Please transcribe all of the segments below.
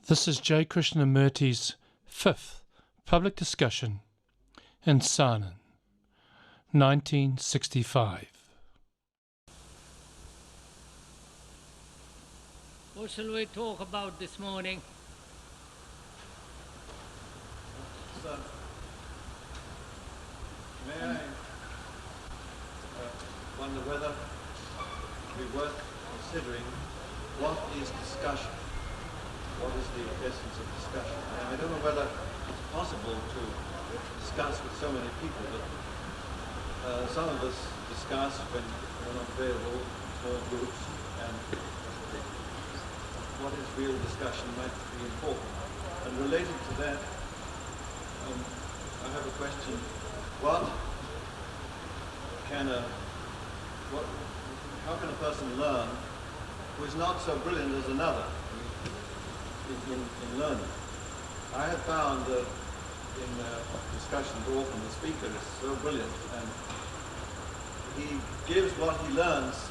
This is J. Krishnamurti's fifth public discussion in Saanen, 1965. What shall we talk about this morning? So, may I wonder whether it would be worth considering what is discussion? What is the essence of discussion? I don't know whether it's possible to discuss with so many people, but some of us discuss when we're not available, small groups, and what is real discussion might be important. And related to that, I have a question. How can a person learn who is not so brilliant as another in learning? I have found that in discussions often the speaker is so brilliant and he gives what he learns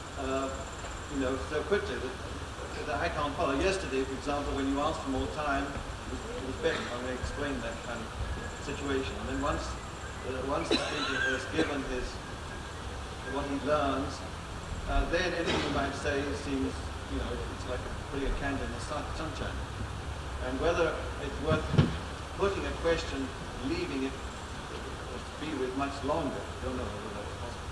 so quickly that I can't follow. Yesterday, for example, when you asked for more time, it was begging. I may explain that kind of situation. And then once the speaker has given what he learns, then anything you might say seems, it's like putting a candle in the sunshine. And whether it's worth putting a question, leaving it to be with much longer, I don't know whether that's possible.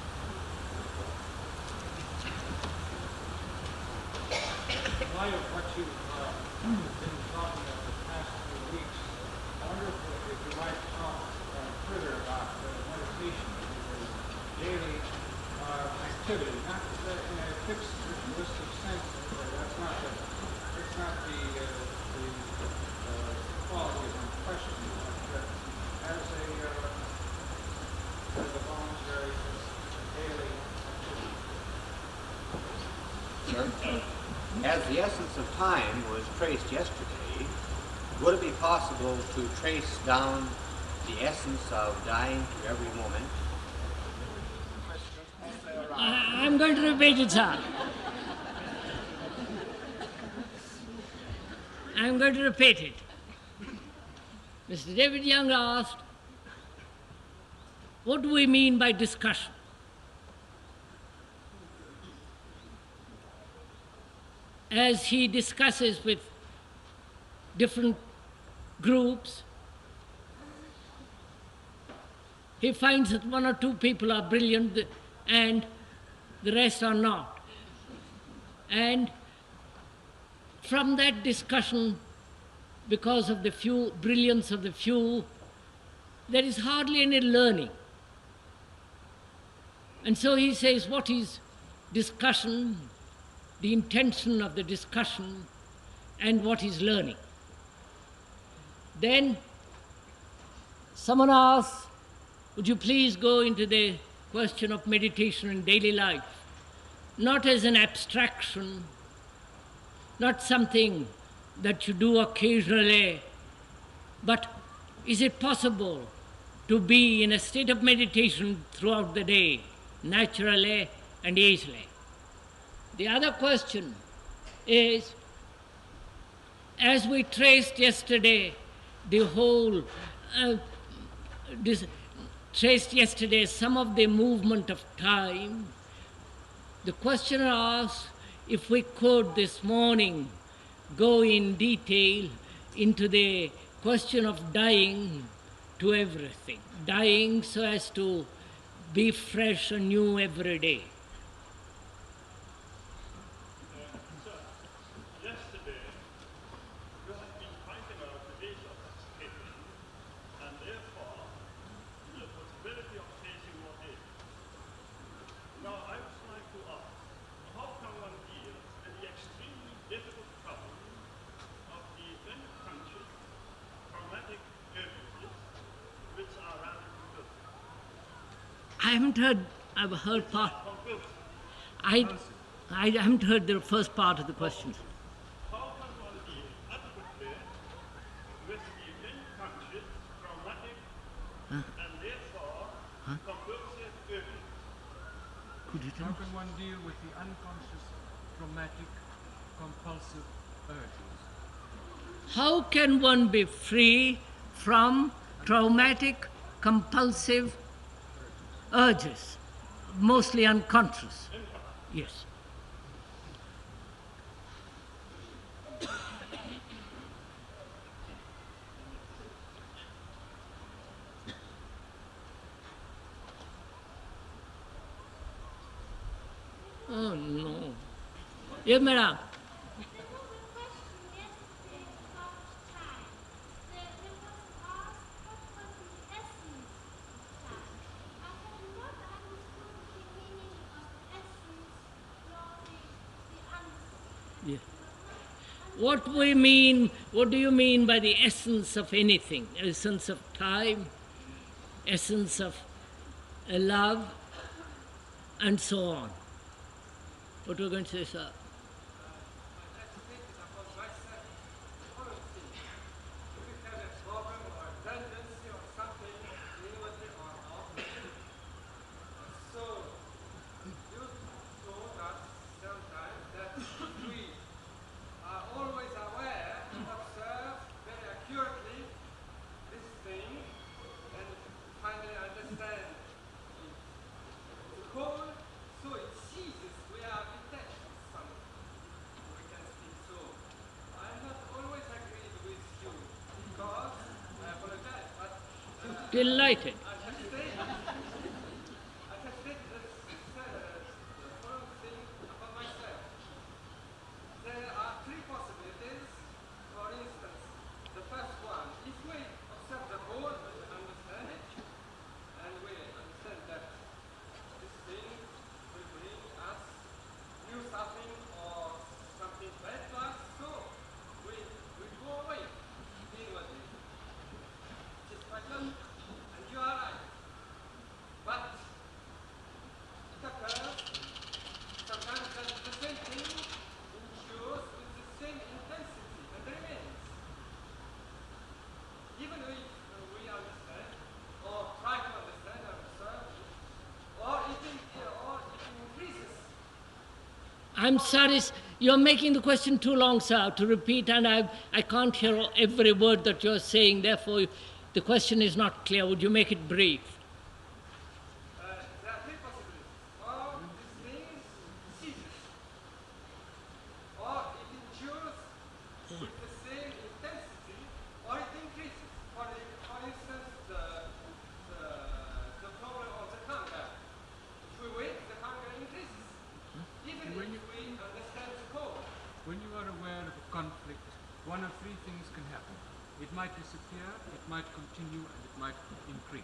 In light of what you've been talking about the past few weeks, I wonder if you might talk further about meditation as daily activity, not in a fixed ritualistic sense. That's not the quality of question, but as a voluntary daily activity. As the essence of time was traced yesterday, would it be possible to trace down the essence of dying to every moment? I'm going to repeat it, sir. I'm going to repeat it. Mr. David Young asked, what do we mean by discussion? As he discusses with different groups, he finds that one or two people are brilliant and the rest are not. And from that discussion, because of the brilliance of the few, there is hardly any learning. And so he says, what is discussion, the intention of the discussion, and what is learning? Then someone asks, would you please go into the question of meditation in daily life, not as an abstraction, not something that you do occasionally, but is it possible to be in a state of meditation throughout the day, naturally and easily? The other question is, as we traced yesterday, some of the movement of time, the questioner asks if we could this morning go in detail into the question of dying to everything, dying so as to be fresh and new every day. Yesterday, you have been pointing out the days of escaping, and therefore the possibility of facing what is. Now, I would like to ask, how can one deal with the extremely difficult problem of the unconscious traumatic urgencies, which are rather compulsive? I've heard part. I haven't heard the first part of the question. How can one deal adequately with the unconscious traumatic and therefore compulsive urgencies? Could you tell How me? can one deal with the unconscious, traumatic, compulsive urges? How can one be free from traumatic, compulsive urges, mostly unconscious? Yes. Oh no. Yes, madam. Yes. What do you mean by the essence of anything? Essence of time, essence of love, and so on. What were you going to say, sir? Delighted. I'm sorry, you're making the question too long, sir, to repeat, and I can't hear every word that you're saying. Therefore, the question is not clear. Would you make it brief? There are three possibilities. Or this thing ceases, or it endures with the same intensity, or it increases. For instance, the problem of the hunger. If we wait, the hunger increases. Even if we understand the cause. When you are aware of a conflict, one of three things can happen. It might disappear, it might continue, and it might increase.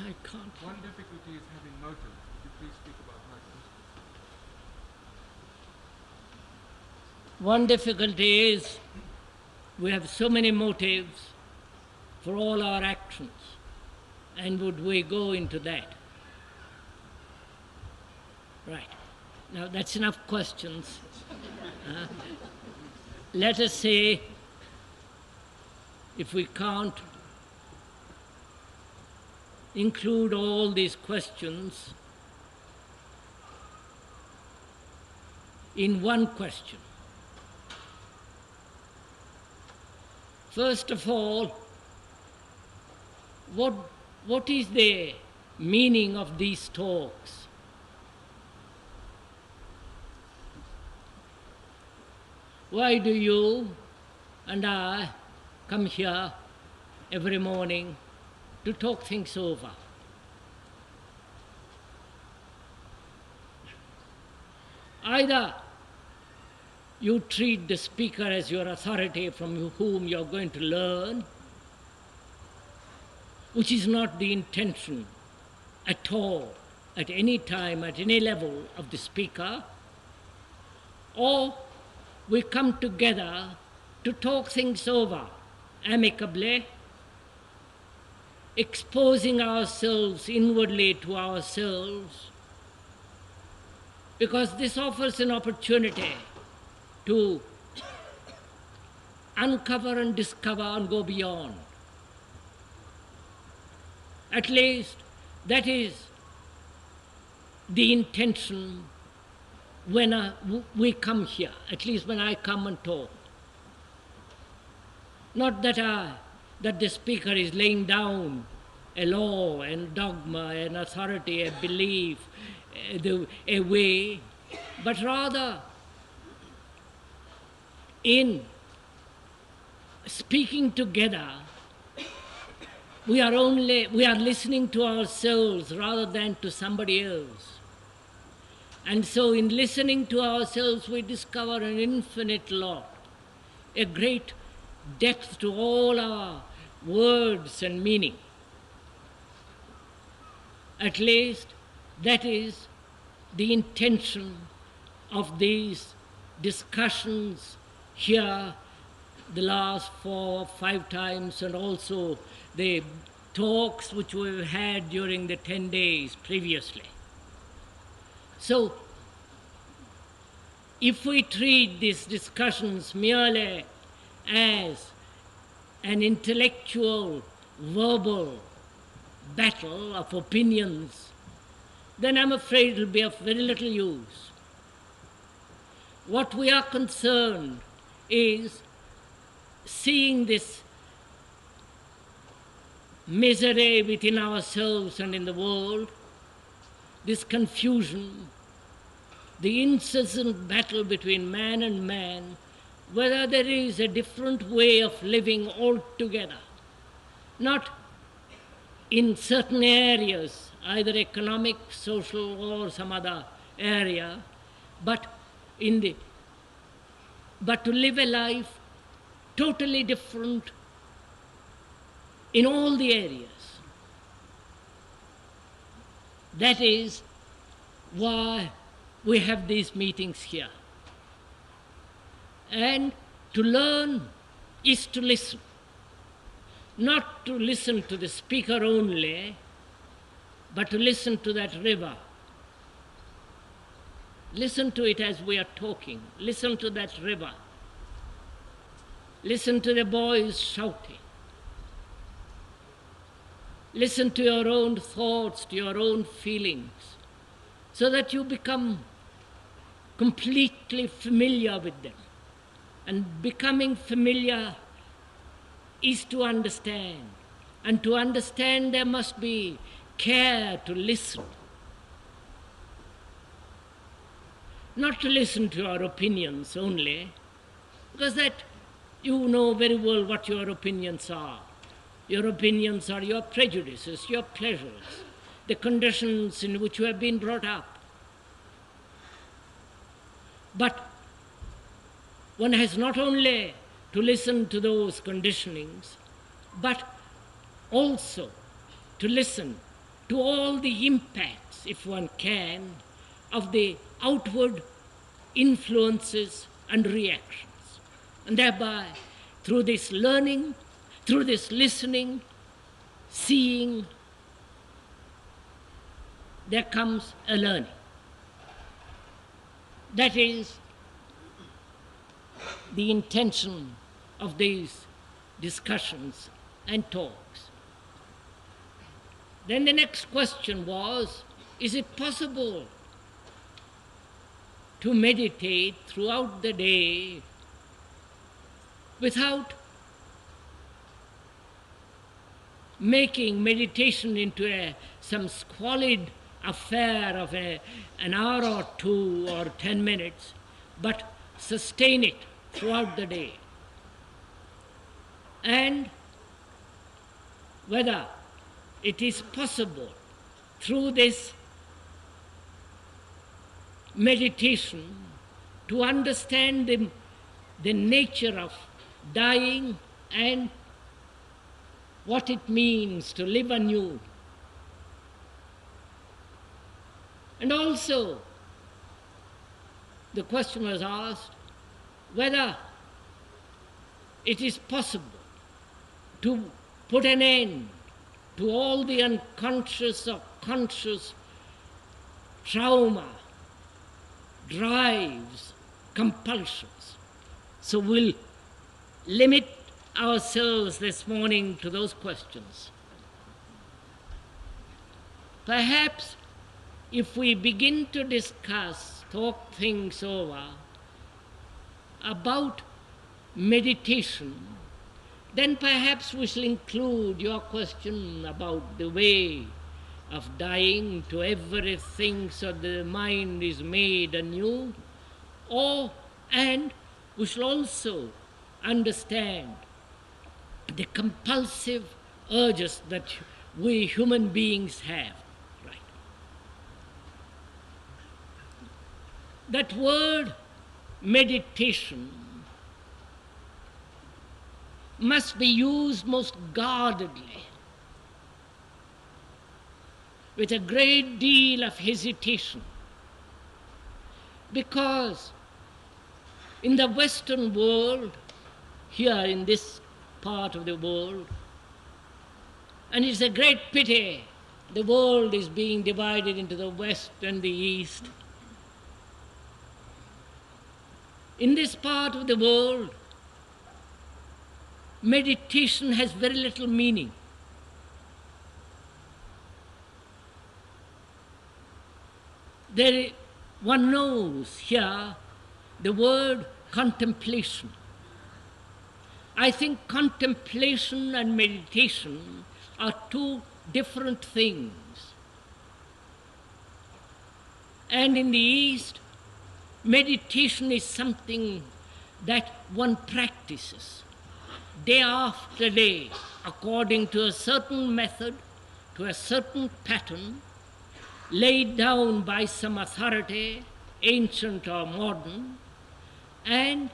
I can't. One difficulty is having motive. Would you please speak about motive? One difficulty is we have so many motives for all our actions, and would we go into that? Right. Now that's enough questions. Let us say, if we can't include all these questions in one question. First of all, what is the meaning of these talks? Why do you and I come here every morning to talk things over? Either you treat the speaker as your authority from whom you're going to learn, which is not the intention at all, at any time, at any level of the speaker, or we come together to talk things over amicably, exposing ourselves inwardly to ourselves, because this offers an opportunity to uncover and discover and go beyond. At least that is the intention when we come here, at least when I come and talk. Not that the speaker is laying down a law and dogma, an authority, a belief, a way, but rather in speaking together, we are listening to ourselves rather than to somebody else. And so in listening to ourselves, we discover an infinite lot, a great depth to all our words and meaning. At least that is the intention of these discussions here the last 4 or 5 times, and also the talks which we've had during the 10 days previously. So, if we treat these discussions merely as an intellectual, verbal battle of opinions, then I'm afraid it will be of very little use. What we are concerned is seeing this misery within ourselves and in the world, this confusion, the incessant battle between man and man, whether there is a different way of living altogether, not in certain areas, either economic, social, or some other area, but to live a life totally different in all the areas. That is why we have these meetings here. And to learn is to listen. Not to listen to the speaker only, but to listen to that river. Listen to it as we are talking. Listen to that river. Listen to the boys shouting. Listen to your own thoughts, to your own feelings, so that you become completely familiar with them. And becoming familiar is to understand. And to understand, there must be care to listen. Not to listen to your opinions only, because that you know very well what your opinions are. Your opinions are your prejudices, your pleasures, the conditions in which you have been brought up. But one has not only to listen to those conditionings, but also to listen to all the impacts, if one can, of the outward influences and reactions. And thereby, through this learning, through this listening, seeing, there comes a learning. That is the intention of these discussions and talks. Then the next question was, is it possible to meditate throughout the day without making meditation into some squalid affair of an hour or 2 or 10 minutes, but sustain it throughout the day? And whether it is possible through this meditation to understand the nature of dying and what it means to live anew. And also, the question was asked whether it is possible to put an end to all the unconscious or conscious trauma, drives, compulsions. So we'll limit ourselves this morning to those questions. Perhaps if we begin to discuss, talk things over about meditation, then perhaps we shall include your question about the way of dying to everything so the mind is made anew, and we shall also understand the compulsive urges that we human beings have. Right. That word meditation must be used most guardedly, with a great deal of hesitation, because in the Western world, here in this part of the world, and it's a great pity the world is being divided into the West and the East. In this part of the world, meditation has very little meaning. One knows here the word contemplation. I think contemplation and meditation are two different things. And in the East, meditation is something that one practices day after day, according to a certain method, to a certain pattern, laid down by some authority, ancient or modern, and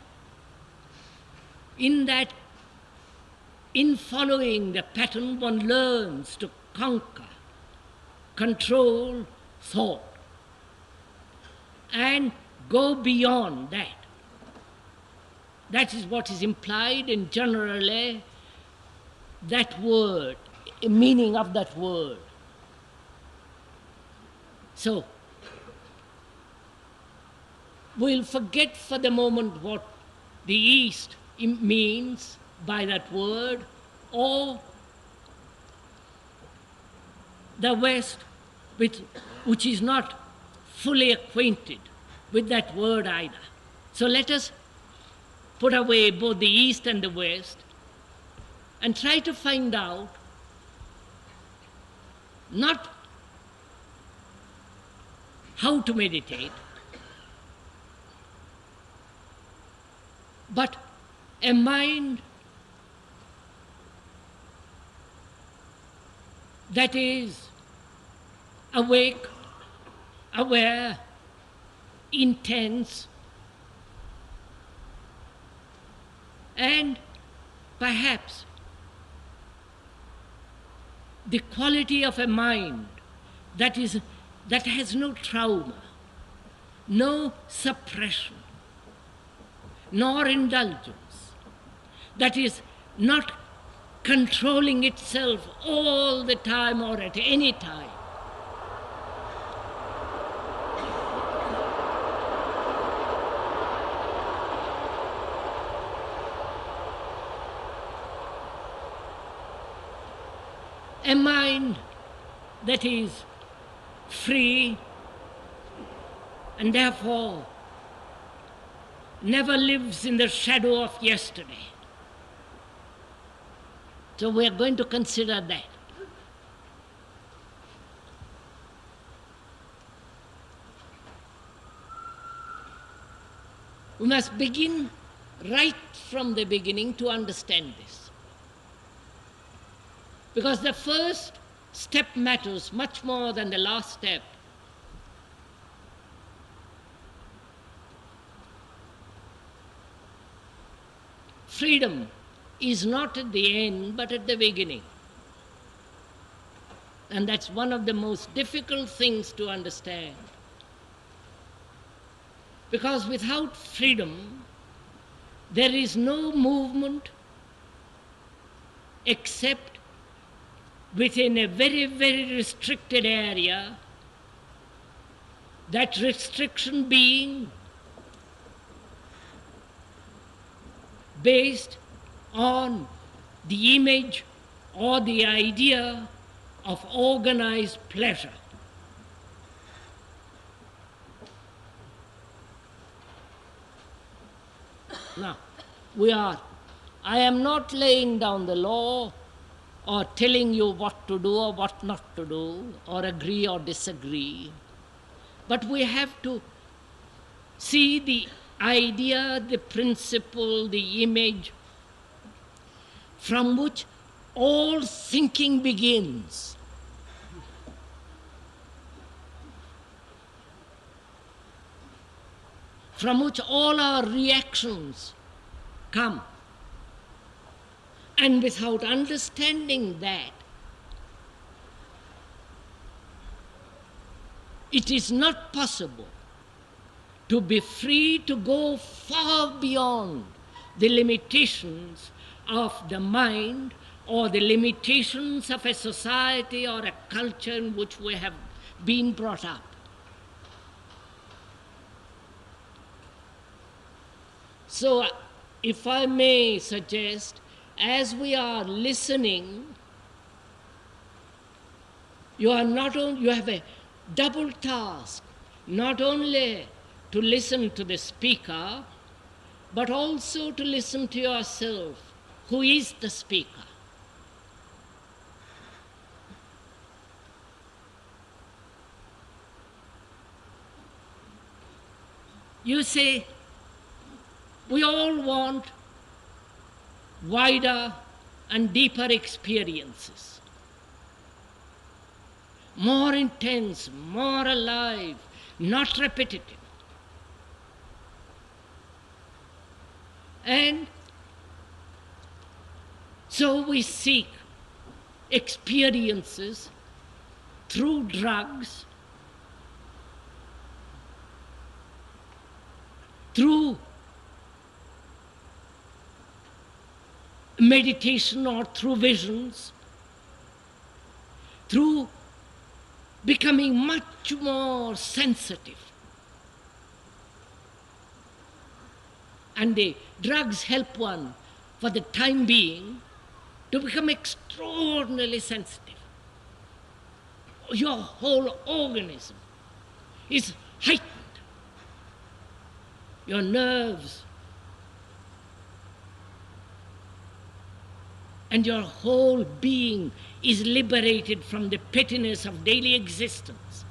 in following the pattern, one learns to conquer, control thought, and go beyond that. That is what is implied in generally that word, meaning of that word. So, we'll forget for the moment what the East means by that word, or the West, which is not fully acquainted with that word either. So let us put away both the East and the West and try to find out not how to meditate, but a mind that is awake, aware, intense, and perhaps the quality of a mind that has no trauma, no suppression, nor indulgence, that is not controlling itself all the time or at any time. A mind that is free and therefore never lives in the shadow of yesterday. So we are going to consider that. We must begin right from the beginning to understand this. Because the first step matters much more than the last step. Freedom is not at the end, but at the beginning. And that's one of the most difficult things to understand. Because without freedom, there is no movement except within a very, very restricted area, that restriction being based on the image or the idea of organized pleasure. Now, I am not laying down the law or telling you what to do or what not to do, or agree or disagree, but we have to see the idea, the principle, the image from which all thinking begins. From which all our reactions come. And without understanding that, it is not possible to be free to go far beyond the limitations of the mind or the limitations of a society or a culture in which we have been brought up. So, if I may suggest, as we are listening, you have a double task, not only to listen to the speaker, but also to listen to yourself. Who is the speaker? You say, we all want wider and deeper experiences, more intense, more alive, not repetitive. And so we seek experiences through drugs, through meditation or through visions, through becoming much more sensitive. And the drugs help one for the time being to become extraordinarily sensitive. Your whole organism is heightened. Your nerves and your whole being is liberated from the pettiness of daily existence.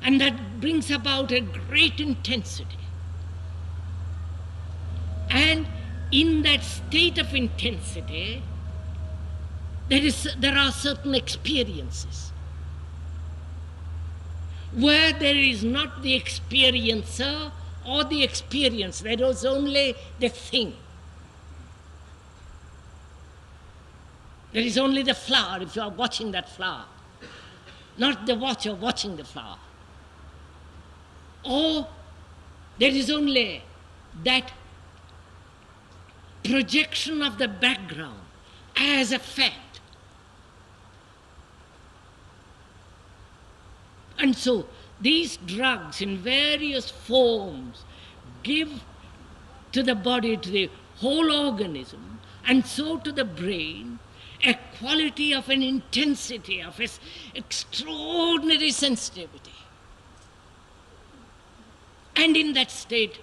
And that brings about a great intensity. And in that state of intensity, there are certain experiences where there is not the experiencer or the experience, there is only the thing. There is only the flower if you are watching that flower, not the watcher watching the flower. Or there is only that projection of the background as a fact. And so these drugs in various forms give to the body, to the whole organism, and so to the brain, a quality of an intensity, of an extraordinary sensitivity. And in that state,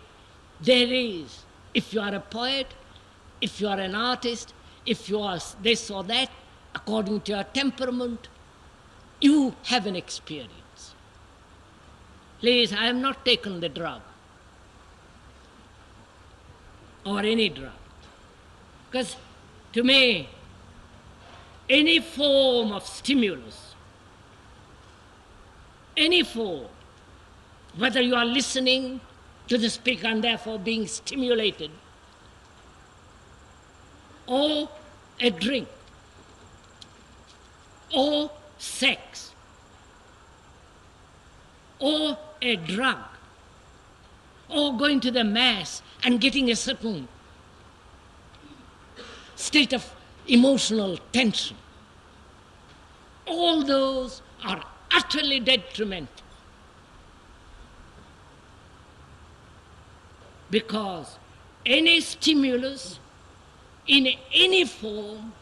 there is, if you are a poet, if you are an artist, if you are this or that, according to your temperament, you have an experience. Please, I have not taken the drug or any drug, because to me, any form of stimulus, any form, whether you are listening to the speaker and therefore being stimulated, or a drink, or sex, or a drug, or going to the mass and getting a certain state of emotional tension. all those are utterly detrimental. Because any stimulus in any form,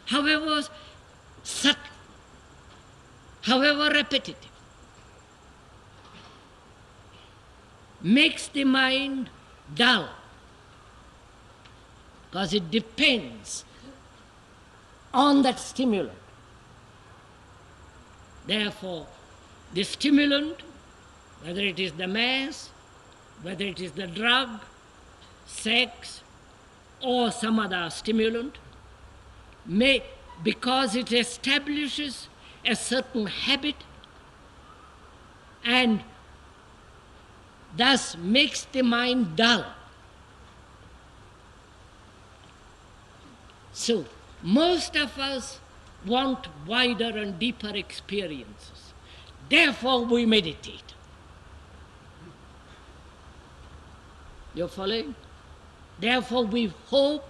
however subtle, however repetitive, makes the mind dull, because it depends on that stimulant. Therefore, the stimulant, whether it is the mass, whether it is the drug, sex, or some other stimulant, may, because it establishes a certain habit and thus makes the mind dull. So, most of us want wider and deeper experiences. Therefore, we meditate. You're following? Therefore, we hope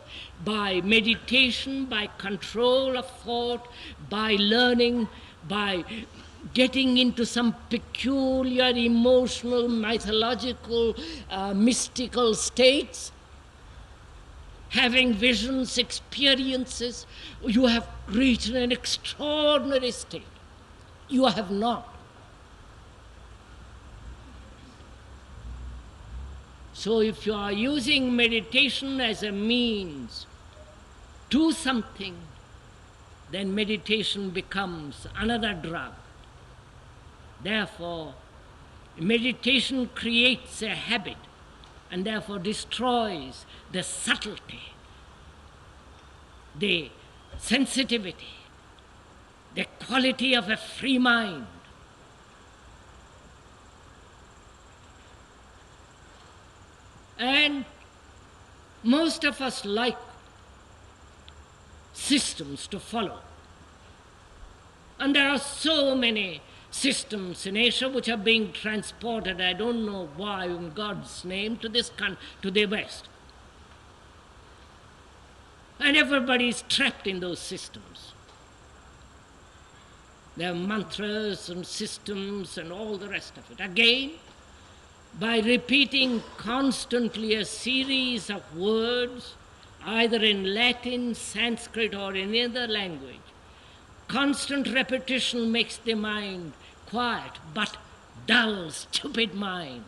by meditation, by control of thought, by learning, by getting into some peculiar emotional, mythological, mystical states, having visions, experiences, you have reached an extraordinary state. You have not. So if you are using meditation as a means to something, then meditation becomes another drug. Therefore, meditation creates a habit and therefore destroys the subtlety, the sensitivity, the quality of a free mind. And most of us like systems to follow. And there are so many systems in Asia which are being transported, I don't know why, in God's name, to the West. And everybody is trapped in those systems. There are mantras and systems and all the rest of it. Again, by repeating constantly a series of words, either in Latin, Sanskrit, or any other language, constant repetition makes the mind quiet, but dull, stupid mind.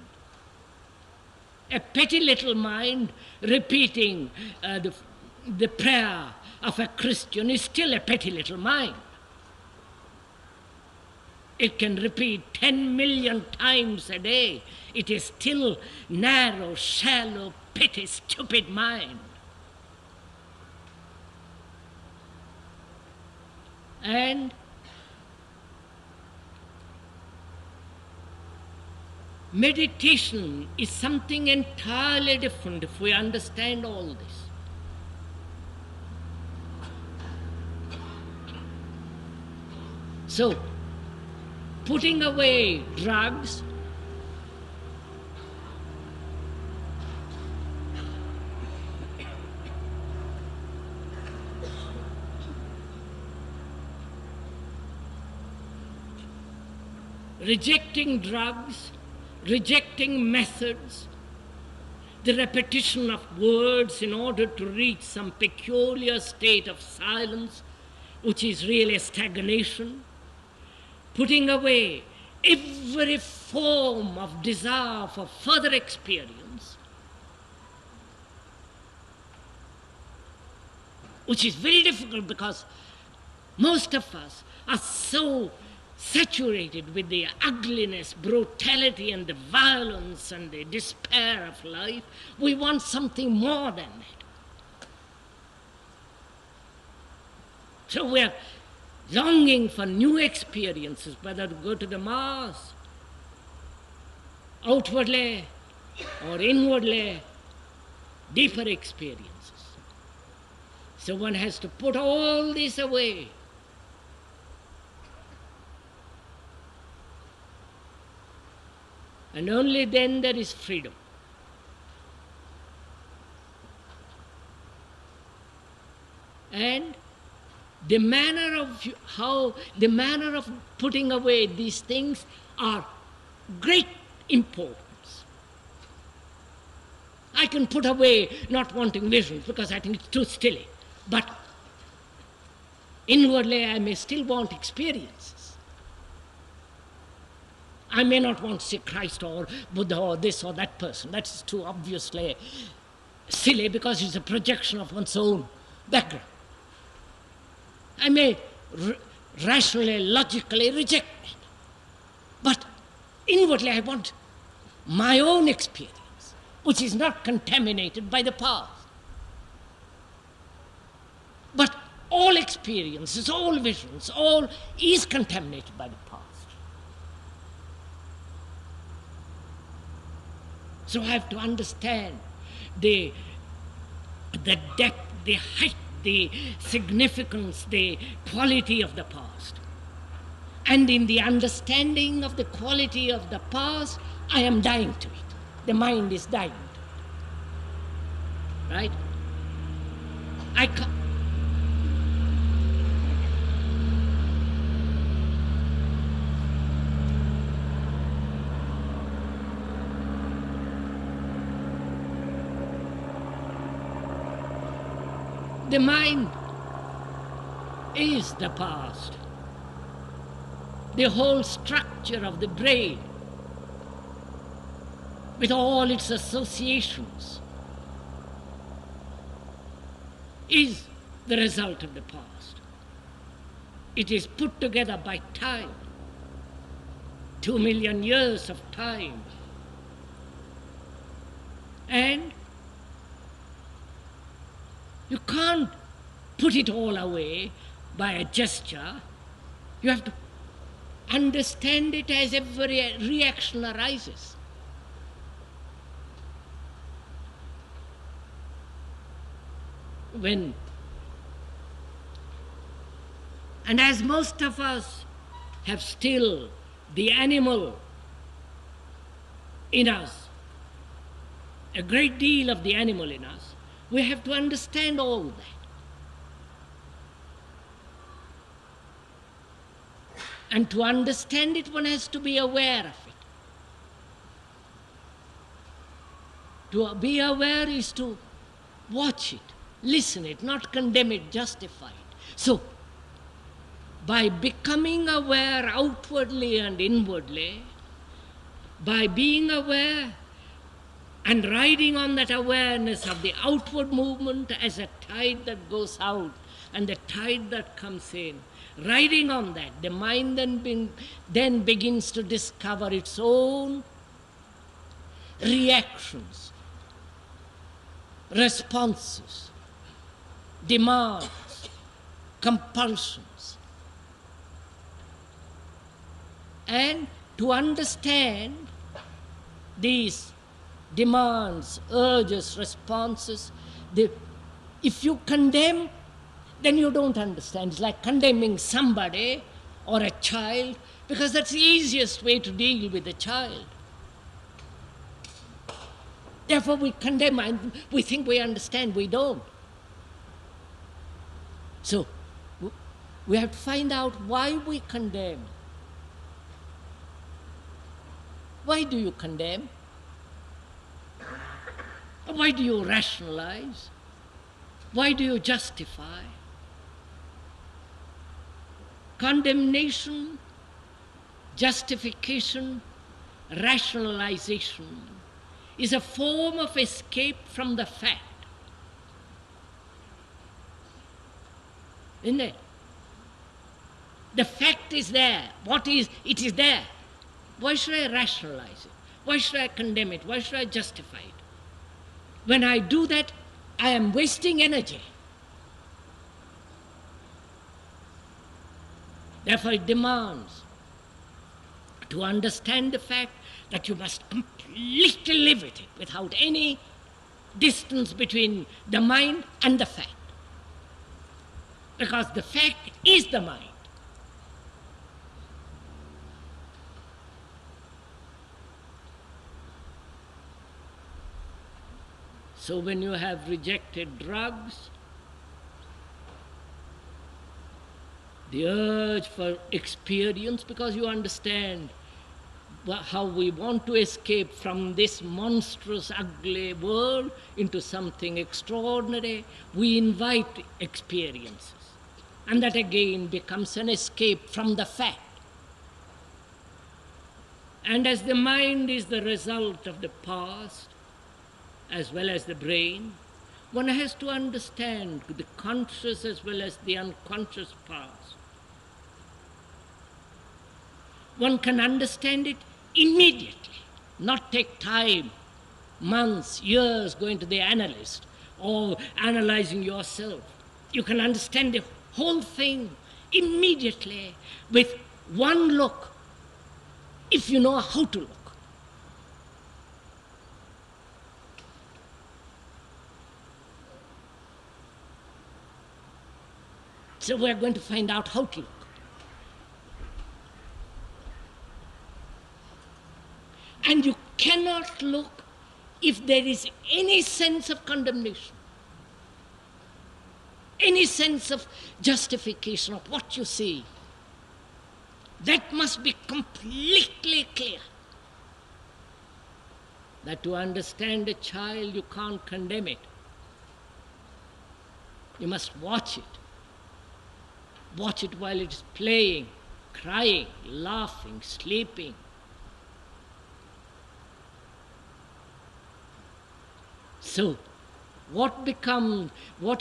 A petty little mind repeating the prayer of a Christian is still a petty little mind. It can repeat 10 million times a day. It is still narrow, shallow, petty, stupid mind. And meditation is something entirely different if we understand all this. So, putting away drugs, rejecting drugs, rejecting methods, the repetition of words in order to reach some peculiar state of silence, which is really stagnation, putting away every form of desire for further experience, which is very difficult because most of us are so saturated with the ugliness, brutality, and the violence and the despair of life. We want something more than that. So we are longing for new experiences, whether to go to the Mars, outwardly or inwardly, deeper experiences. So one has to put all this away. And only then there is freedom. And the manner of putting away these things are great importance. I can put away not wanting visions because I think it's too silly, but inwardly I may still want experiences. I may not want to see Christ or Buddha or this or that person. That's too obviously silly because it's a projection of one's own background. I may rationally, logically reject it. But inwardly I want my own experience, which is not contaminated by the past. But all experiences, all visions, all is contaminated by the past. So I have to understand the depth, the height, the significance, the quality of the past. And in the understanding of the quality of the past, I am dying to it. The mind is dying to it. Right? The mind is the past. The whole structure of the brain, with all its associations, is the result of the past. It is put together by time, 2 million years of time. And you can't put it all away by a gesture. You have to understand it as every reaction arises. And as most of us have still the animal in us, a great deal of the animal in us, we have to understand all that. And to understand it, one has to be aware of it. To be aware is to watch it, listen it, not condemn it, justify it. So, by becoming aware outwardly and inwardly, by being aware and riding on that awareness of the outward movement as a tide that goes out and the tide that comes in, riding on that, the mind then begins to discover its own reactions, responses, demands, compulsions. And to understand these demands, urges, responses, if you condemn, then you don't understand. It's like condemning somebody or a child, because that's the easiest way to deal with a child. Therefore we condemn and we think we understand, we don't. So we have to find out why we condemn. Why do you condemn? Why do you rationalize? Why do you justify? Condemnation, justification, rationalization is a form of escape from the fact. Isn't it? The fact is there. It is there. Why should I rationalize it? Why should I condemn it? Why should I justify it? When I do that, I am wasting energy. Therefore it demands to understand the fact that you must completely live with it without any distance between the mind and the fact. Because the fact is the mind. So when you have rejected drugs, the urge for experience, because you understand how we want to escape from this monstrous, ugly world into something extraordinary. We invite experiences. And that again becomes an escape from the fact. And as the mind is the result of the past, as well as the brain, one has to understand the conscious as well as the unconscious past. One can understand it immediately, not take time, months, years going to the analyst or analyzing yourself. You can understand the whole thing immediately with one look, if you know how to look. So we're going to find out how to look. And you cannot look if there is any sense of condemnation, any sense of justification of what you see. That must be completely clear. That to understand a child, you can't condemn it. You must watch it. Watch it while it is playing, crying, laughing, sleeping. So, what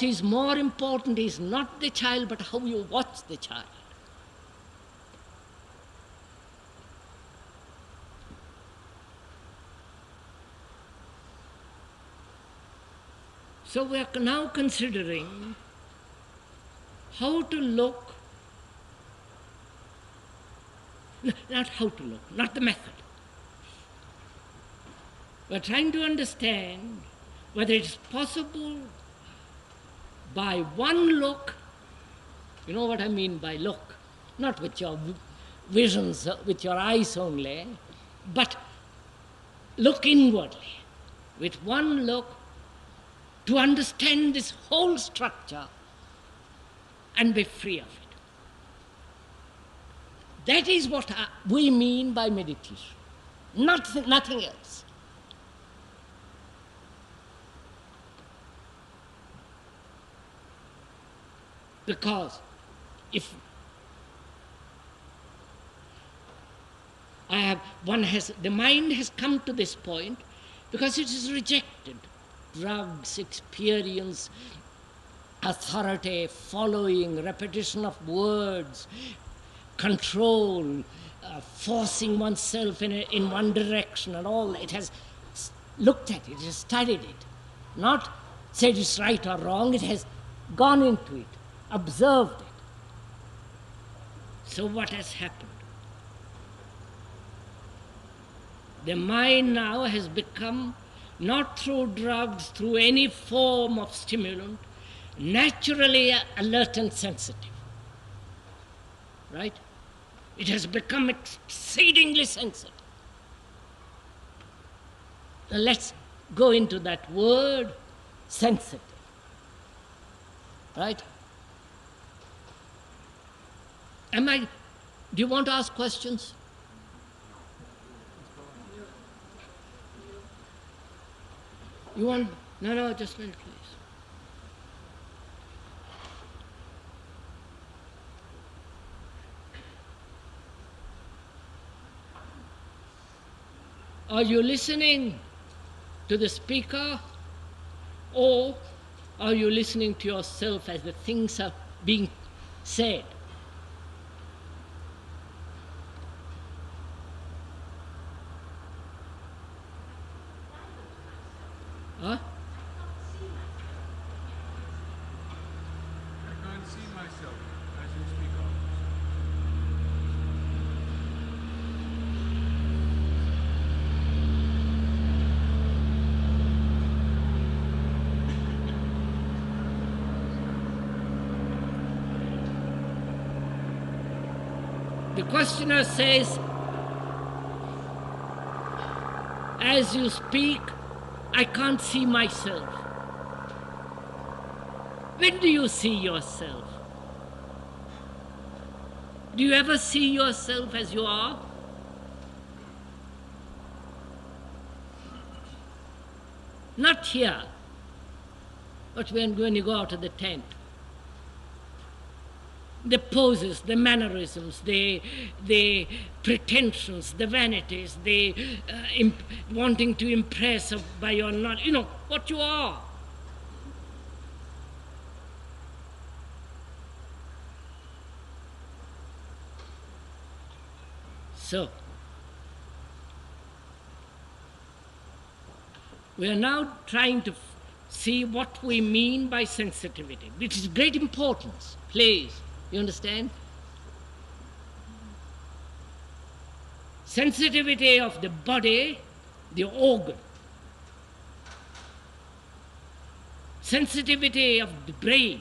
is more important is not the child, but how you watch the child. So we are now considering how to look, not how to look, not the method. We are trying to understand whether it is possible by one look, you know what I mean by look, not with your visions, with your eyes only, but look inwardly, with one look, to understand this whole structure and be free of it. That is what we mean by meditation, nothing else. Because if the mind has come to this point because it is rejected drugs, experience, authority, following, repetition of words, control, forcing oneself in one direction and all. It has looked at it, it has studied it, not said it's right or wrong, it has gone into it, observed it. So what has happened? The mind now has become, not through drugs, through any form of stimulant, naturally alert and sensitive. Right? It has become exceedingly sensitive. Now let's go into that word, sensitive. Right? Do you want to ask questions? You want? No, just a minute, please. Are you listening to the speaker, or are you listening to yourself as the things are being said? Huh? I can't see myself as you speak of. The questioner says, as you speak, I can't see myself. When do you see yourself? Do you ever see yourself as you are? Not here, but when you go out of the tent. The poses, the mannerisms, the pretensions, the vanities, the wanting to impress by your not, what you are. So, we are now trying to see what we mean by sensitivity, which is great importance, please. You understand? Sensitivity of the body, the organ. Sensitivity of the brain.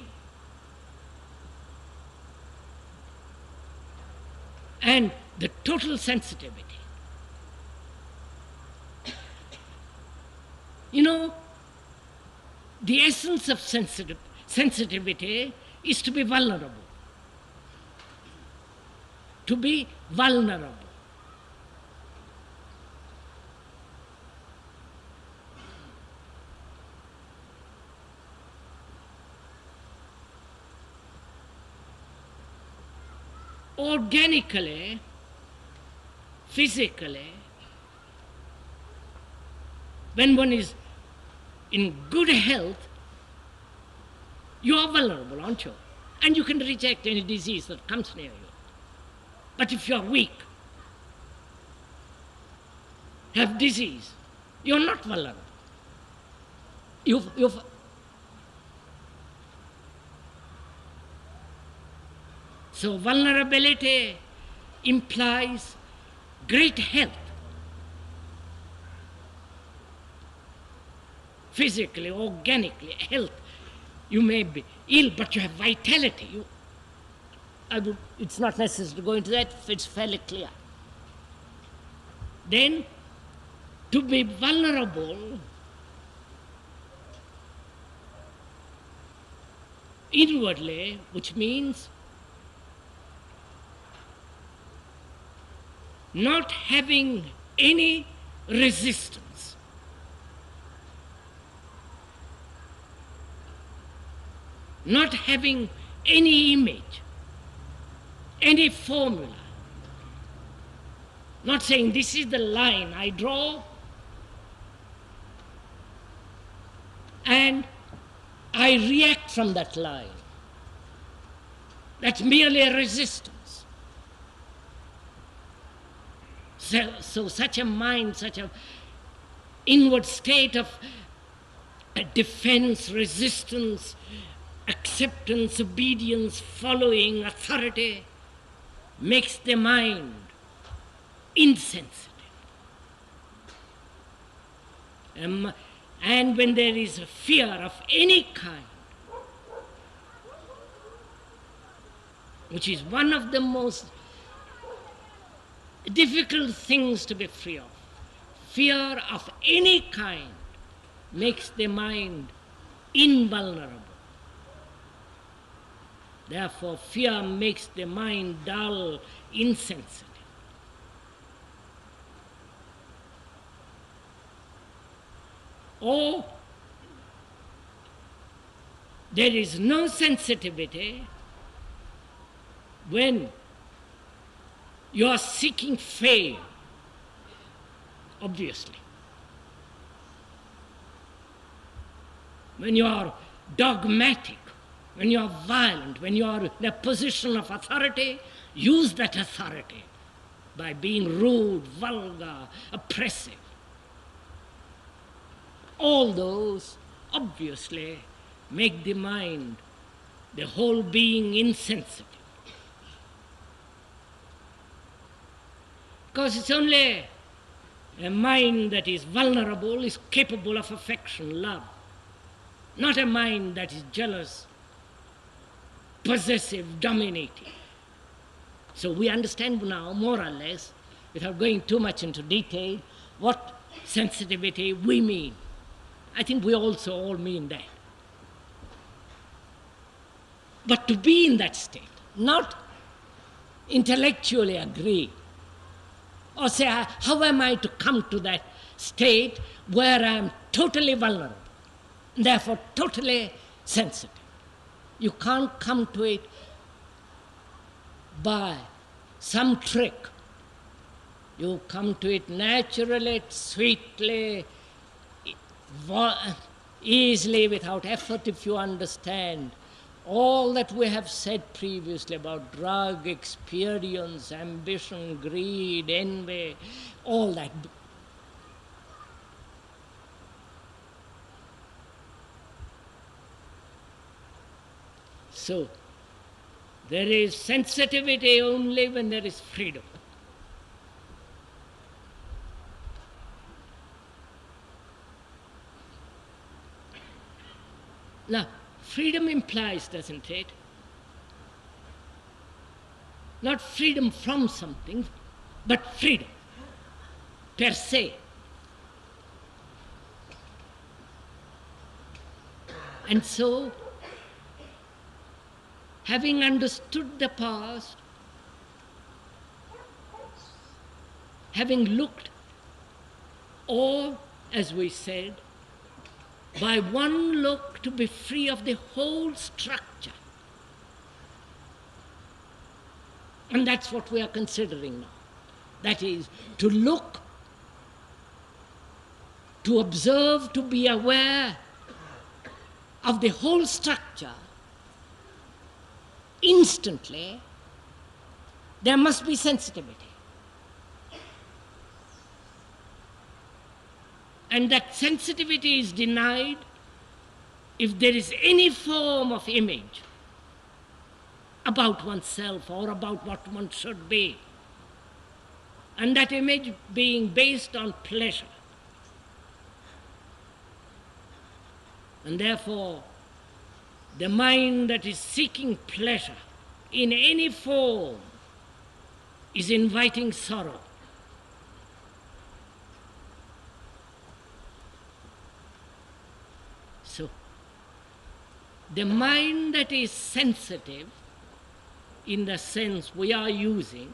And the total sensitivity. The essence of sensitivity is to be vulnerable. To be vulnerable. Organically, physically, when one is in good health, you are vulnerable, aren't you? And you can reject any disease that comes near you. But if you are weak, have disease, you are not vulnerable. So vulnerability implies great health. Physically, organically, health. You may be ill, but you have vitality. It's not necessary to go into that, it's fairly clear. Then, to be vulnerable inwardly, which means not having any resistance. Not having any image, any formula. Not saying this is the line I draw and I react from that line. That's merely a resistance. So such a mind, such an inward state of defense, resistance, acceptance, obedience, following, authority, makes the mind insensitive. And when there is a fear of any kind, which is one of the most difficult things to be free of, fear of any kind makes the mind invulnerable. Therefore, fear makes the mind dull, insensitive. Or there is no sensitivity when you are seeking fame, obviously. When you are dogmatic, when you are violent, when you are in a position of authority, use that authority by being rude, vulgar, oppressive. All those obviously make the mind, the whole being, insensitive. Because it's only a mind that is vulnerable, is capable of affection, love. Not a mind that is jealous, possessive, dominating. So we understand now, more or less, without going too much into detail, what sensitivity we mean. I think we also all mean that. But to be in that state, not intellectually agree. Or say, how am I to come to that state where I am totally vulnerable, and therefore totally sensitive? You can't come to it by some trick. You come to it naturally, sweetly, easily, without effort, if you understand all that we have said previously about drug, experience, ambition, greed, envy, all that. So, there is sensitivity only when there is freedom. Now, freedom implies, doesn't it? Not freedom from something, but freedom per se. And so, having understood the past, having looked, or, as we said, by one look to be free of the whole structure. And that's what we are considering now. That is, to look, to observe, to be aware of the whole structure. Instantly, there must be sensitivity. And that sensitivity is denied if there is any form of image about oneself or about what one should be. And that image being based on pleasure. And therefore, the mind that is seeking pleasure in any form is inviting sorrow. So, the mind that is sensitive, in the sense we are using,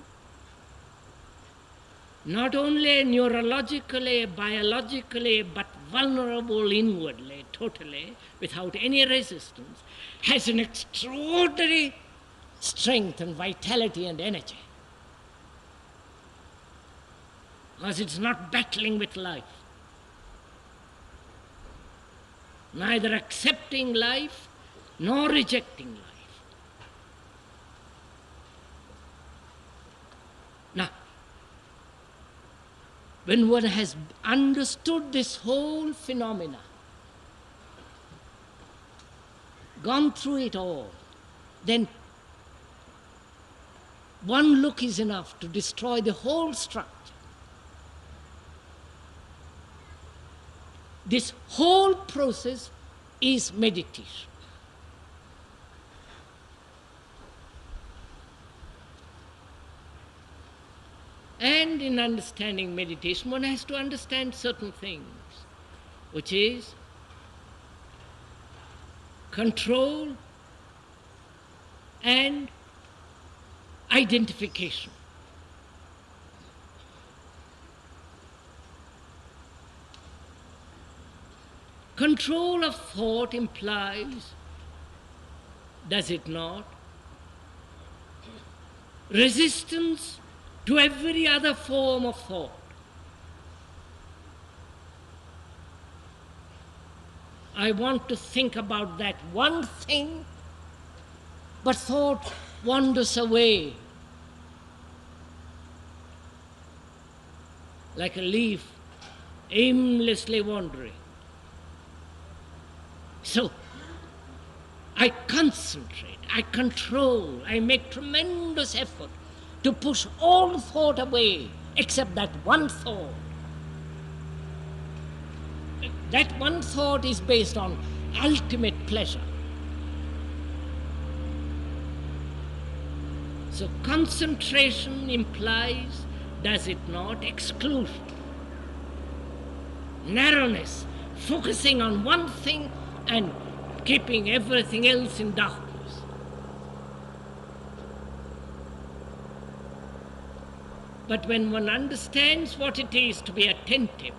not only neurologically, biologically, but vulnerable inwardly, totally, without any resistance, has an extraordinary strength and vitality and energy. Because it's not battling with life, neither accepting life nor rejecting life. Now, when one has understood this whole phenomena, gone through it all, then one look is enough to destroy the whole structure. This whole process is meditation. And in understanding meditation, one has to understand certain things, which is control and identification. Control of thought implies, does it not, resistance to every other form of thought. I want to think about that one thing, but thought wanders away like a leaf aimlessly wandering. So, I concentrate, I control, I make tremendous effort to push all thought away except that one thought. That one thought is based on ultimate pleasure. So concentration implies, does it not, exclusion, narrowness, focusing on one thing and keeping everything else in darkness. But when one understands what it is to be attentive,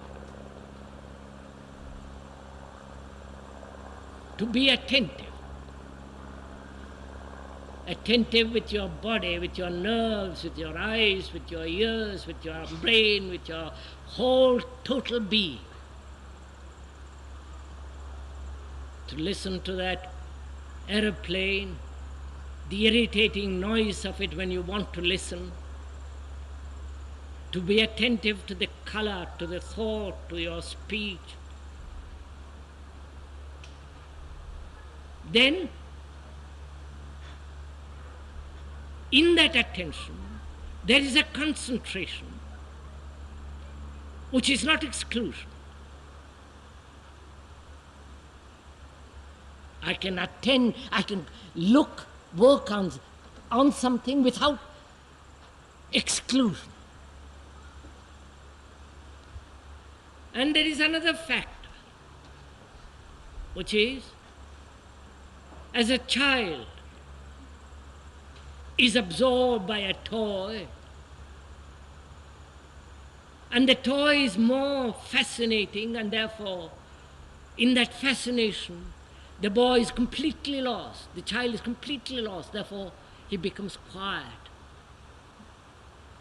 attentive with your body, with your nerves, with your eyes, with your ears, with your brain, with your whole total being, to listen to that aeroplane, the irritating noise of it when you want to listen, to be attentive to the color, to the thought, to your speech. Then, in that attention, there is a concentration which is not exclusion. I can attend, I can work on something without exclusion. And there is another factor, which is, as a child is absorbed by a toy, and the toy is more fascinating, and therefore, in that fascination, the boy is completely lost, the child is completely lost, therefore he becomes quiet,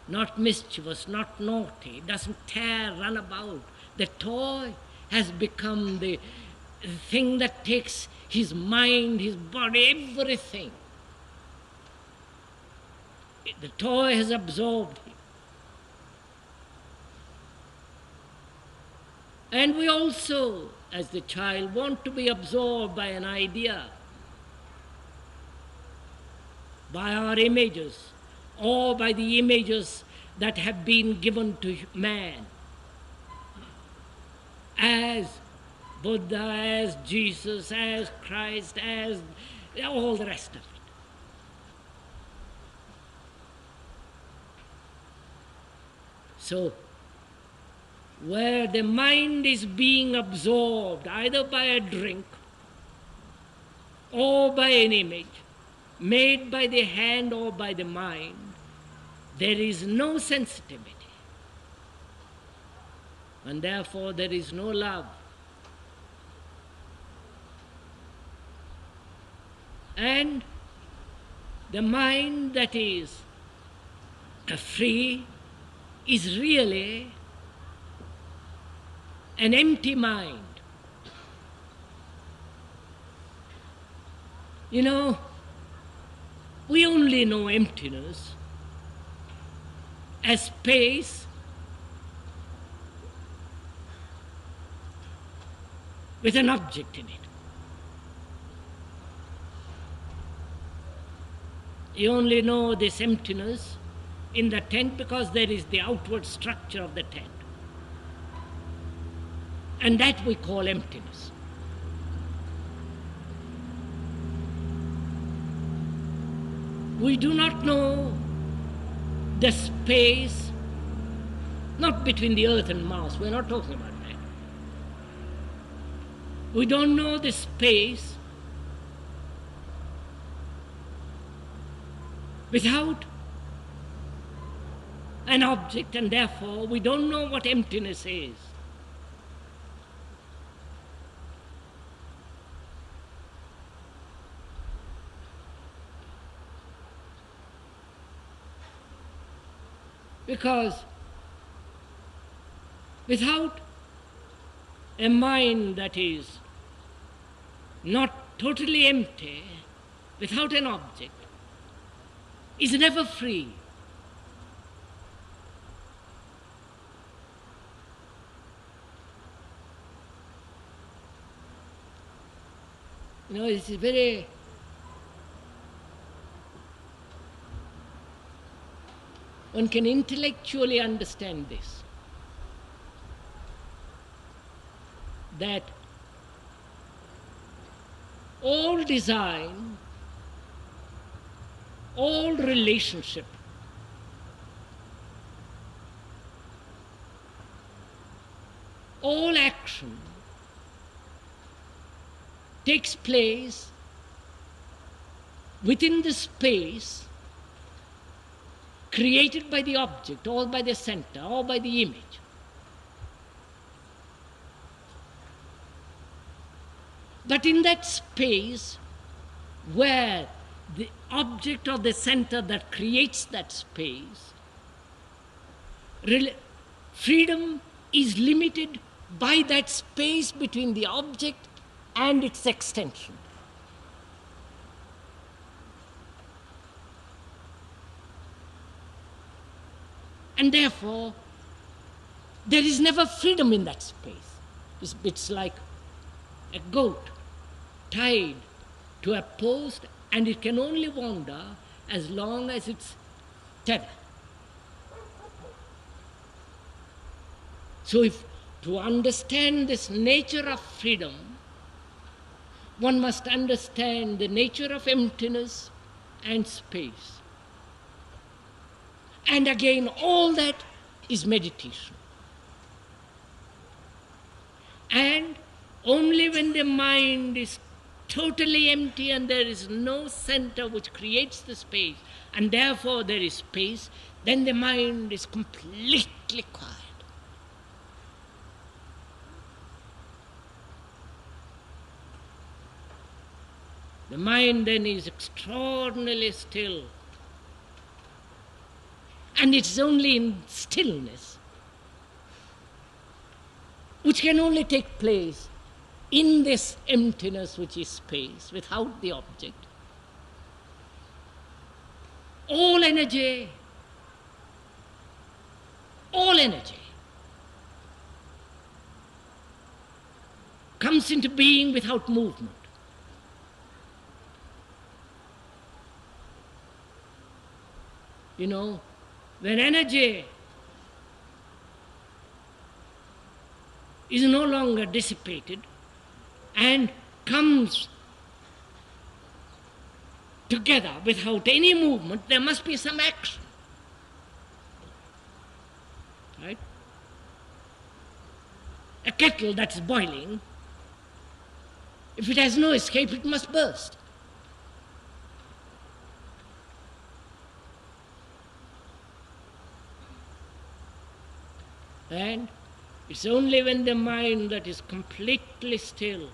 not mischievous, not naughty, doesn't tear, run about. The toy has become the thing that takes his mind, his body, everything. The toy has absorbed him. And we also, as the child, want to be absorbed by an idea, by our images, or by the images that have been given to man, as Buddha, as Jesus, as Christ, as all the rest of it. So, where the mind is being absorbed either by a drink or by an image made by the hand or by the mind, there is no sensitivity. And therefore there is no love. And the mind that is free is really an empty mind. You know, we only know emptiness as space with an object in it. You only know this emptiness in the tent because there is the outward structure of the tent. And that we call emptiness. We do not know the space, not between the earth and Mars, we're not talking about that. We don't know the space without an object, and therefore we don't know what emptiness is. Because without a mind that is not totally empty, without an object, is never free. You know, it's very one can intellectually understand this, that all design, all relationship, all action takes place within the space created by the object or by the center or by the image. But in that space where the object or the center that creates that space, freedom is limited by that space between the object and its extension. And therefore, there is never freedom in that space. It's like a goat tied to a post, and it can only wander as long as it's tethered. So if to understand this nature of freedom, one must understand the nature of emptiness and space. And again, all that is meditation. And only when the mind is totally empty and there is no center which creates the space, and therefore there is space, then the mind is completely quiet. The mind then is extraordinarily still. And it's only in stillness, which can only take place in this emptiness which is space, without the object. All energy comes into being without movement. You know, when energy is no longer dissipated and comes together without any movement, there must be some action. Right? A kettle that's boiling, if it has no escape, it must burst. And it's only when the mind that is completely still,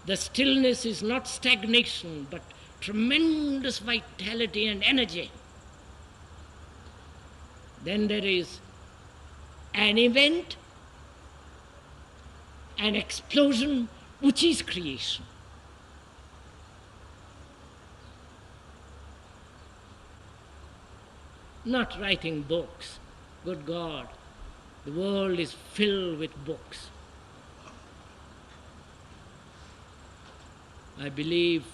the stillness is not stagnation but tremendous vitality and energy, then there is an event, an explosion, which is creation. Not writing books. Good God, the world is filled with books. I believe,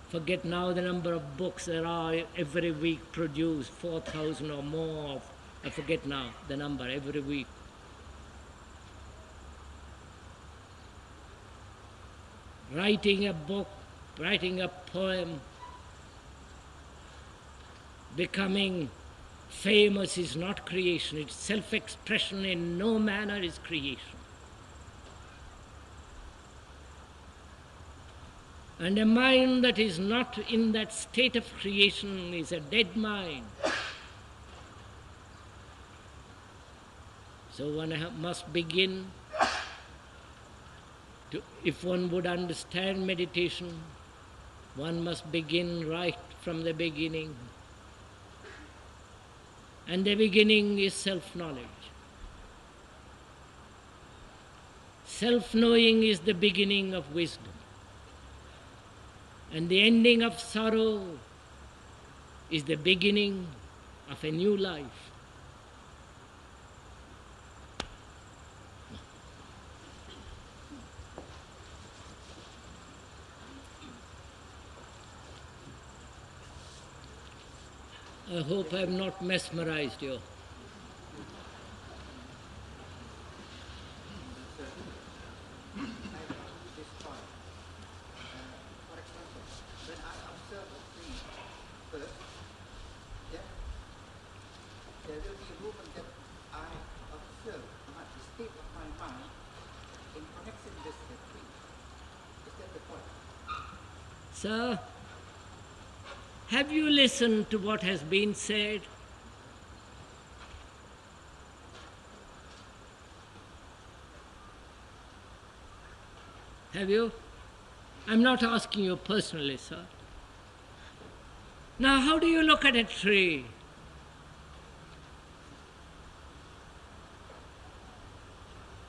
forget now the number of books there are every week produced, 4,000 or more. I forget now the number every week. Writing a book, writing a poem, becoming famous is not creation, it's self-expression. In no manner is creation. And a mind that is not in that state of creation is a dead mind. So one must begin to, if one would understand meditation, one must begin right from the beginning. And the beginning is self-knowledge. Self-knowing is the beginning of wisdom. And the ending of sorrow is the beginning of a new life. I hope I have not mesmerized you. There will be a movement that I observe the state of my mind in connection with the tree. Is that the point? Sir, Have you listened to what has been said? Have you? I'm not asking you personally, sir. Now, how do you look at a tree?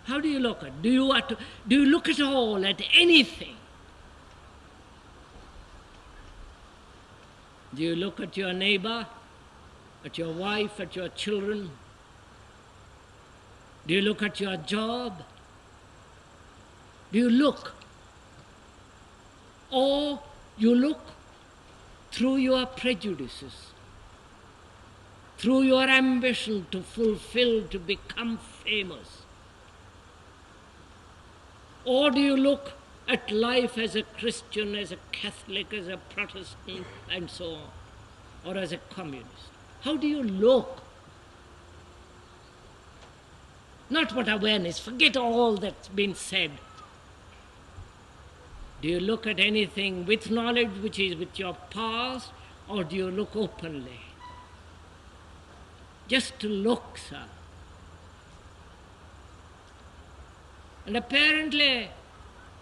How do you look at? Do you look at all at anything? Do you look at your neighbor, at your wife, at your children? Do you look at your job? Do you look? Or you look through your prejudices, through your ambition to fulfill, to become famous? Or do you look at life as a Christian, as a Catholic, as a Protestant, and so on, or as a communist? How do you look? Not what awareness, forget all that's been said. Do you look at anything with knowledge which is with your past, or do you look openly? Just to look, sir. And apparently,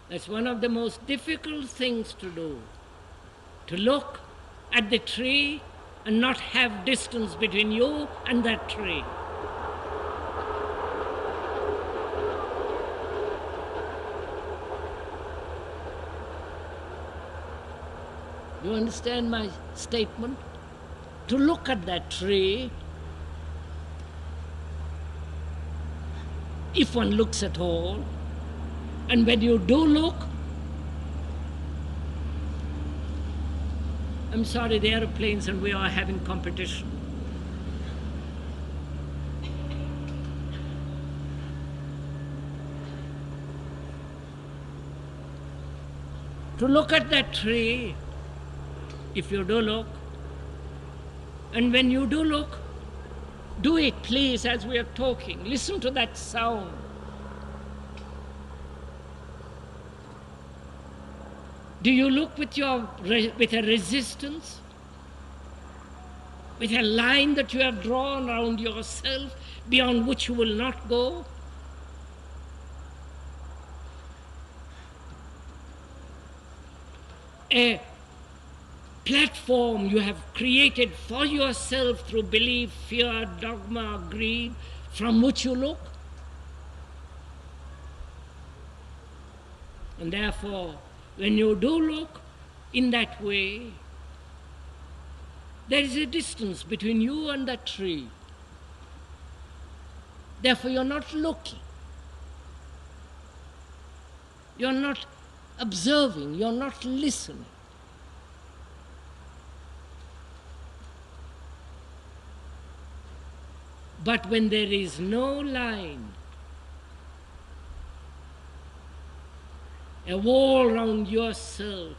that's one of the most difficult things to do, to look at the tree and not have distance between you and that tree. Do you understand my statement? To look at that tree, if one looks at all, and when you do look, I'm sorry, the aeroplanes and we are having competition. To look at that tree, if you do look, and when you do look, do it please as we are talking. Listen to that sound. Do you look with a resistance? With a line that you have drawn around yourself beyond which you will not go? A platform you have created for yourself through belief, fear, dogma, greed, from which you look? And therefore, when you do look in that way, there is a distance between you and that tree. Therefore, you're not looking. You're not observing. You're not listening. But when there is no line, a wall round yourself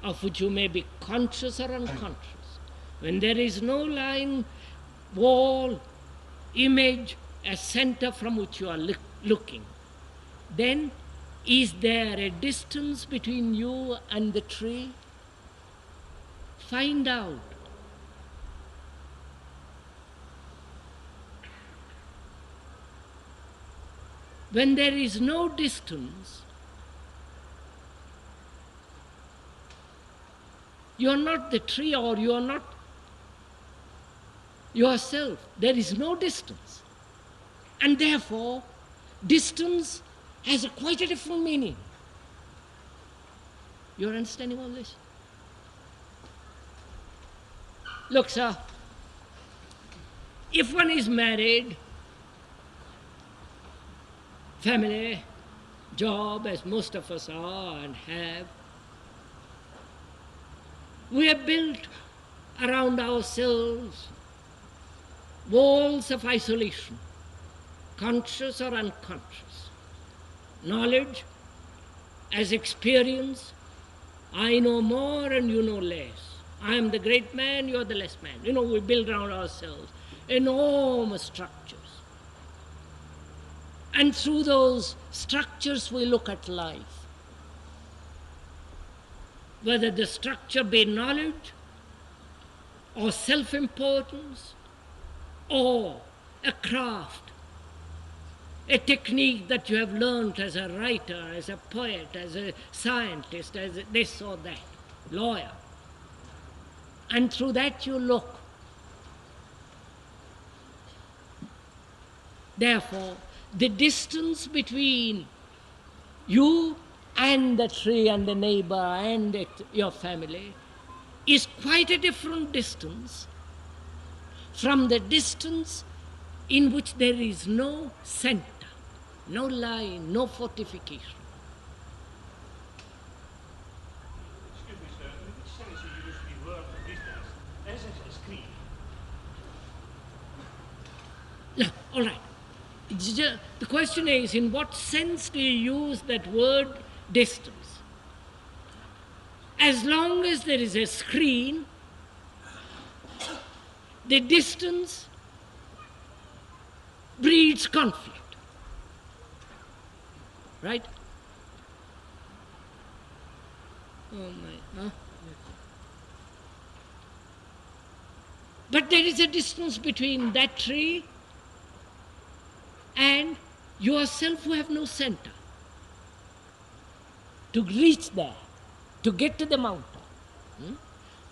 of which you may be conscious or unconscious, when there is no line, wall, image, a center from which you are looking, then is there a distance between you and the tree? Find out. When there is no distance, you are not the tree or you are not yourself. There is no distance. And therefore, distance has quite a different meaning. You are understanding all this? Look, sir, if one is married, family, job, as most of us are and have, we have built around ourselves walls of isolation, conscious or unconscious. Knowledge as experience, I know more and you know less. I am the great man, you are the less man. You know, we build around ourselves enormous structures. And through those structures we look at life. Whether the structure be knowledge or self-importance, or a craft, a technique that you have learnt as a writer, as a poet, as a scientist, as this or that, lawyer. And through that you look. Therefore, the distance between you and the tree and the neighbor and your family is quite a different distance from the distance in which there is no center, no line, no fortification. Excuse me, sir. In which sense you use the word distance? As a screen. No, all right. The question is, in what sense do you use that word distance? As long as there is a screen, the distance breeds conflict. Right? Oh my, huh? But there is a distance between that tree and yourself who have no center. To reach there, to get to the mountain.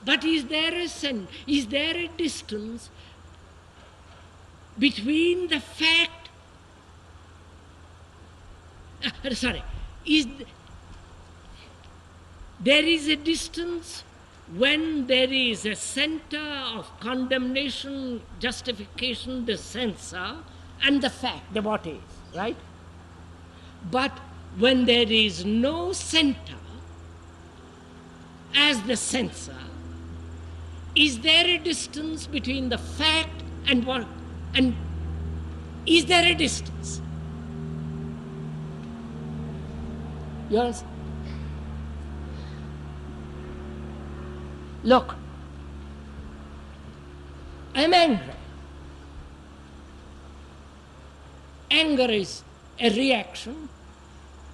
But is there a distance between the fact, there is a distance when there is a center of condemnation, justification, the censor, and the fact, the what is, right? But when there is no center as the censor, is there a distance between the fact and what? And is there a distance? Yes? Look, I'm angry. Anger is a reaction,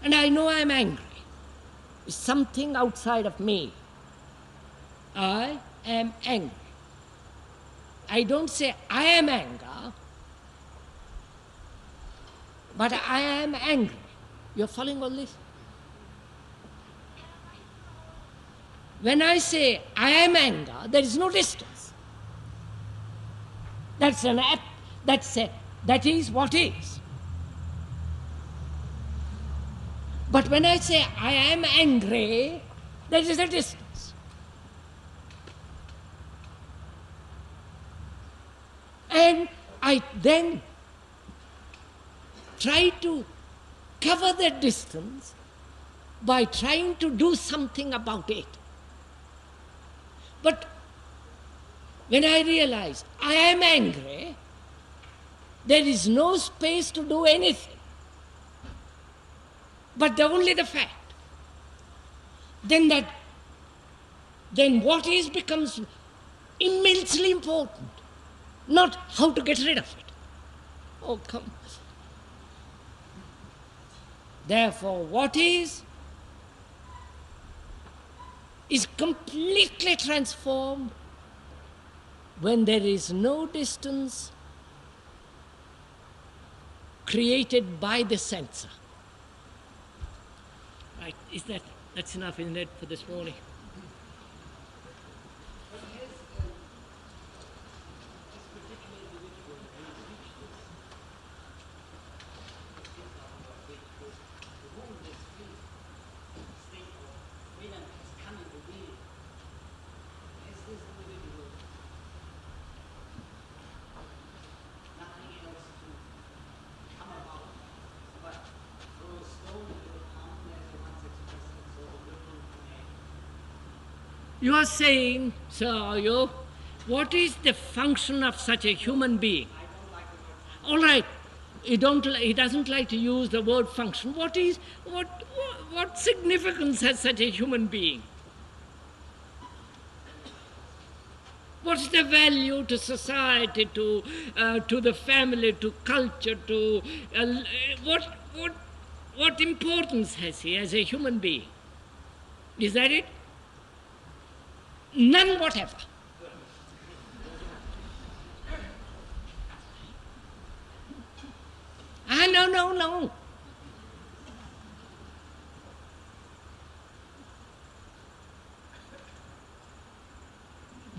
and I know I'm angry. It's something outside of me. I am angry. I don't say I am anger, but I am angry. You're following all this? When I say I am anger, there is no distance. That is what is. But when I say I am angry, there is a distance. And I then try to cover that distance by trying to do something about it. But when I realize I am angry, there is no space to do anything, but only the fact. Then what is becomes immensely important, not how to get rid of it. Oh, come. Therefore, what is completely transformed when there is no distance created by the censor. Right, that's enough, isn't it, for this morning? You are saying, sir, are you, what is the function of such a human being? All right, he doesn't like to use the word function. What significance has such a human being? What's the value to society, to the family, to culture, to what importance has he as a human being? Is that it? None whatever. no.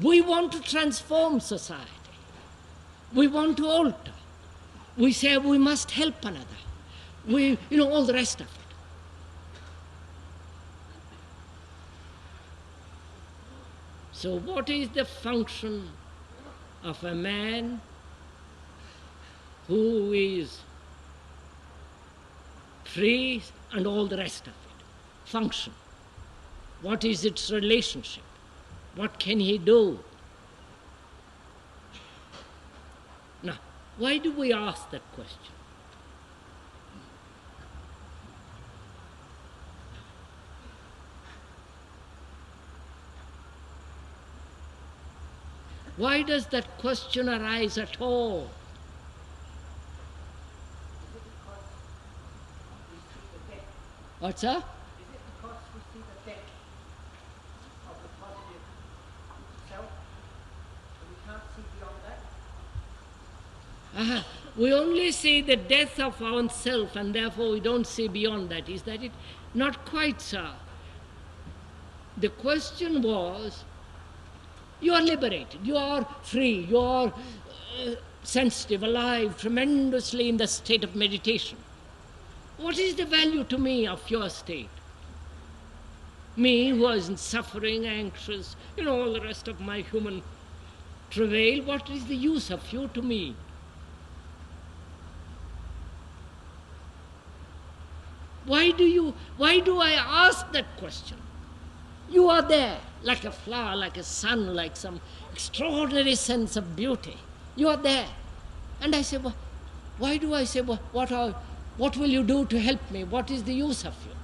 We want to transform society. We want to alter. We say we must help another. All the rest of it. So what is the function of a man who is free and all the rest of it? Function. What is its relationship? What can he do? Now, why do we ask that question? Why does that question arise at all? What's that? Is it because we see the depth of the positive self and we can't see beyond that? We only see the death of oneself and therefore we don't see beyond that. Is that it? Not quite, sir. The question was, you are liberated, you are free, you are sensitive, alive, tremendously in the state of meditation. What is the value to me of your state? Me who is in suffering, anxious, all the rest of my human travail, what is the use of you to me? Why do I ask that question? You are there, like a flower, like a sun, like some extraordinary sense of beauty. You are there. And I say, why do I say, what will you do to help me? What is the use of you?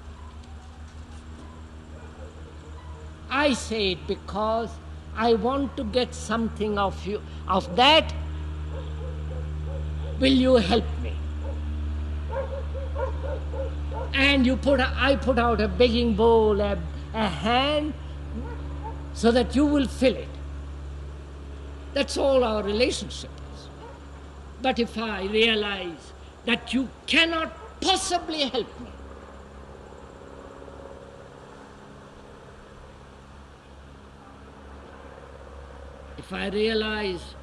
I say it because I want to get something of you. Of that, will you help me? And I put out a begging bowl, a hand, so that you will fill it. That's all our relationship is. But if I realize that you cannot possibly help me, if I realize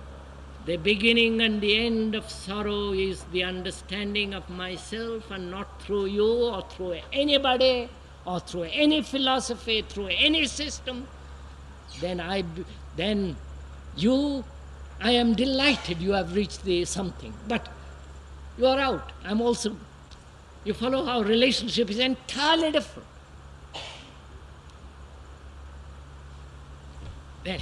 the beginning and the end of sorrow is the understanding of myself and not through you or through anybody or through any philosophy, through any system, then I am delighted you have reached the something. But you are out. You follow how relationship is entirely different. Well,